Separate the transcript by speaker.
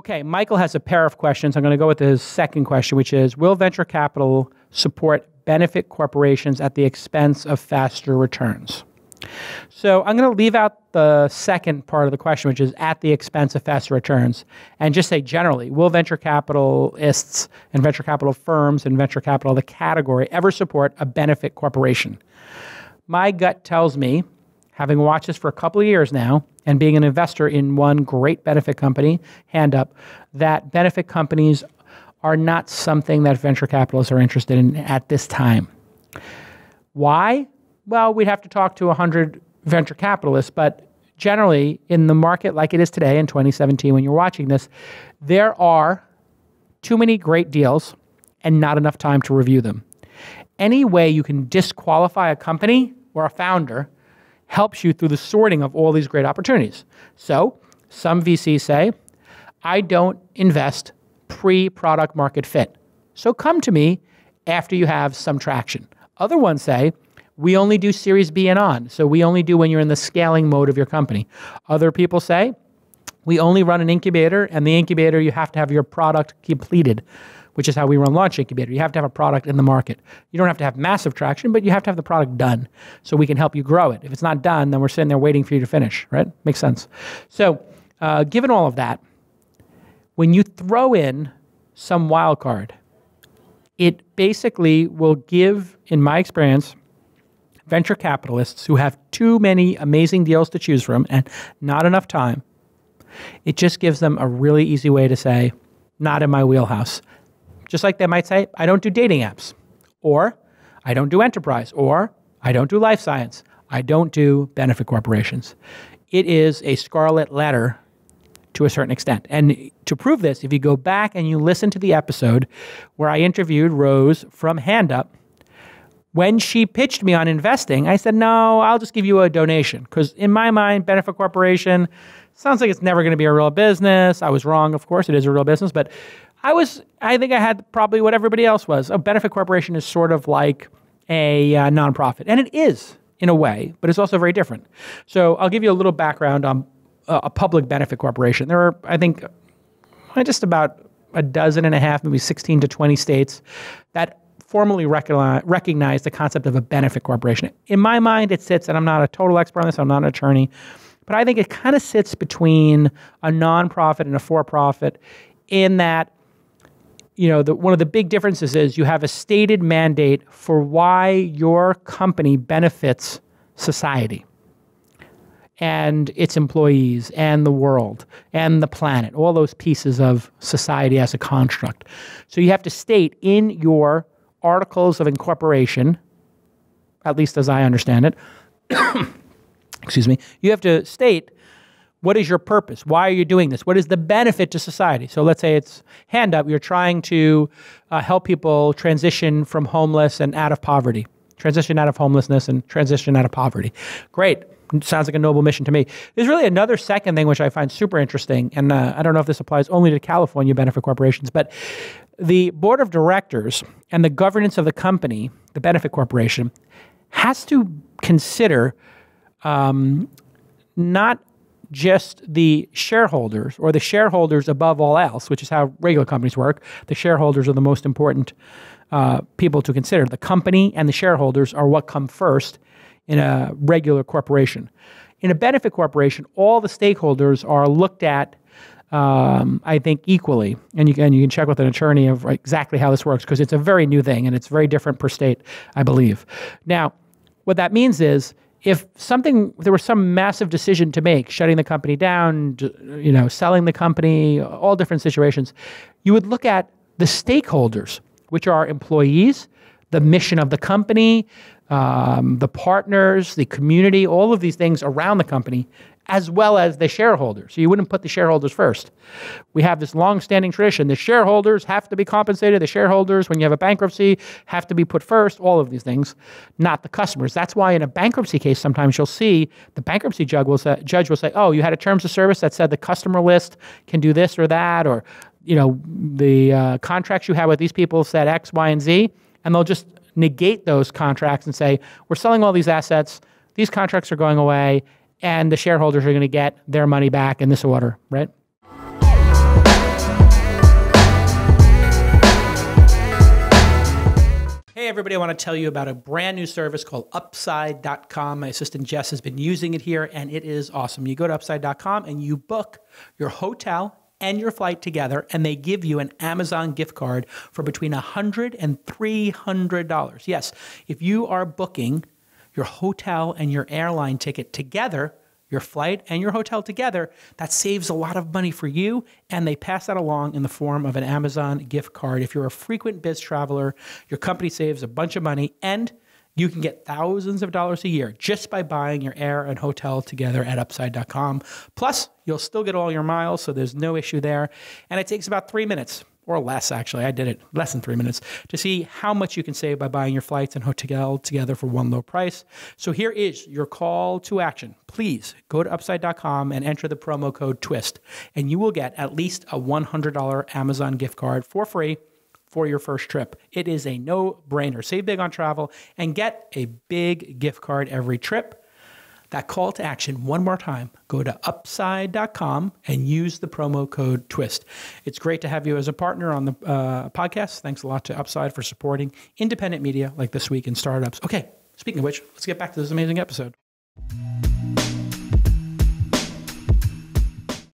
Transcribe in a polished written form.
Speaker 1: Okay, Michael has a pair of questions. I'm going to go with his second question, which is, will venture capital support benefit corporations at the expense of faster returns? So I'm going to leave out the second part of the question, which is at the expense of faster returns, and just say generally, will venture capitalists and venture capital firms and venture capital, the category, ever support a benefit corporation? My gut tells me, having watched this for a couple of years now, and being an investor in one great benefit company, hand up, that benefit companies are not something that venture capitalists are interested in at this time. Why? Well, we'd have to talk to 100 venture capitalists, but generally in the market like it is today in 2017 when you're watching this, there are too many great deals and not enough time to review them. Any way you can disqualify a company or a founder helps you through the sorting of all these great opportunities. So some VCs say, I don't invest pre-product market fit. So come to me after you have some traction. Other ones say, we only do Series B and on. So we only do when you're in the scaling mode of your company. Other people say, we only run an incubator, and the incubator, you have to have your product completed, which is how we run Launch Incubator. You have to have a product in the market. You don't have to have massive traction, but you have to have the product done so we can help you grow it. If it's not done, then we're sitting there waiting for you to finish, right? Makes sense. So given all of that, when you throw in some wild card, it basically will give, in my experience, venture capitalists who have too many amazing deals to choose from and not enough time, it just gives them a really easy way to say, not in my wheelhouse. Just like they might say, I don't do dating apps, or I don't do enterprise, or I don't do life science. I don't do benefit corporations. It is a scarlet letter to a certain extent. And to prove this, if you go back and you listen to the episode where I interviewed Rose from Hand Up, when she pitched me on investing, I said, no, I'll just give you a donation. Because in my mind, benefit corporation sounds like it's never going to be a real business. I was wrong, of course, it is a real business. But I think I had probably what everybody else was. A benefit corporation is sort of like a nonprofit. And it is, in a way, but it's also very different. So I'll give you a little background on a public benefit corporation. There are, I think, just about a dozen and a half, maybe 16 to 20 states that formally recognize the concept of a benefit corporation. In my mind, it sits, and I'm not a total expert on this, I'm not an attorney, but I think it kind of sits between a nonprofit and a for-profit in that, you know, one of the big differences is you have a stated mandate for why your company benefits society and its employees and the world and the planet, all those pieces of society as a construct. So you have to state in your articles of incorporation, at least as I understand it, excuse me, you have to state what is your purpose? Why are you doing this? What is the benefit to society? So let's say it's Hand Up, you're trying to help people transition from homeless and out of poverty, transition out of homelessness and transition out of poverty. Great. Sounds like a noble mission to me. There's really another second thing which I find super interesting, and I don't know if this applies only to California benefit corporations, but the board of directors and the governance of the company, the benefit corporation, has to consider not just the shareholders or the shareholders above all else, which is how regular companies work. The shareholders are the most important people to consider. The company and the shareholders are what come first in a regular corporation. In a benefit corporation, all the stakeholders are looked at, I think, equally. And you can check with an attorney of exactly how this works, because it's a very new thing and it's very different per state, I believe. Now, what that means is if there was some massive decision to make, shutting the company down, selling the company, all different situations, you would look at the stakeholders, which are employees, the mission of the company, the partners, the community, all of these things around the company, as well as the shareholders. So you wouldn't put the shareholders first. We have this long-standing tradition. The shareholders have to be compensated. The shareholders, when you have a bankruptcy, have to be put first, all of these things, not the customers. That's why in a bankruptcy case, sometimes you'll see the bankruptcy judge will say, oh, you had a terms of service that said the customer list can do this or that, or the contracts you had with these people said X, Y, and Z, and they'll just negate those contracts and say, we're selling all these assets, these contracts are going away, and the shareholders are going to get their money back in this order, right? everybody, I want to tell you about a brand new service called Upside.com. My assistant Jess has been using it here, and it is awesome. You go to Upside.com and you book your hotel and your flight together, and they give you an Amazon gift card for between $100 and $300. Yes, if you are booking your hotel and your airline ticket together, your flight and your hotel together, that saves a lot of money for you, and they pass that along in the form of an Amazon gift card. If you're a frequent biz traveler, your company saves a bunch of money, and you can get thousands of dollars a year just by buying your air and hotel together at Upside.com. Plus, you'll still get all your miles, so there's no issue there. And it takes about 3 minutes, or less actually, I did it less than 3 minutes, to see how much you can save by buying your flights and hotel together for one low price. So here is your call to action. Please go to Upside.com and enter the promo code TWIST, and you will get at least a $100 Amazon gift card for free for your first trip. It is a no-brainer. Save big on travel and get a big gift card every trip. That call to action, one more time, go to Upside.com and use the promo code TWIST. It's great to have you as a partner on the podcast. Thanks a lot to Upside for supporting independent media like This Week in Startups. Okay, speaking of which, let's get back to this amazing episode.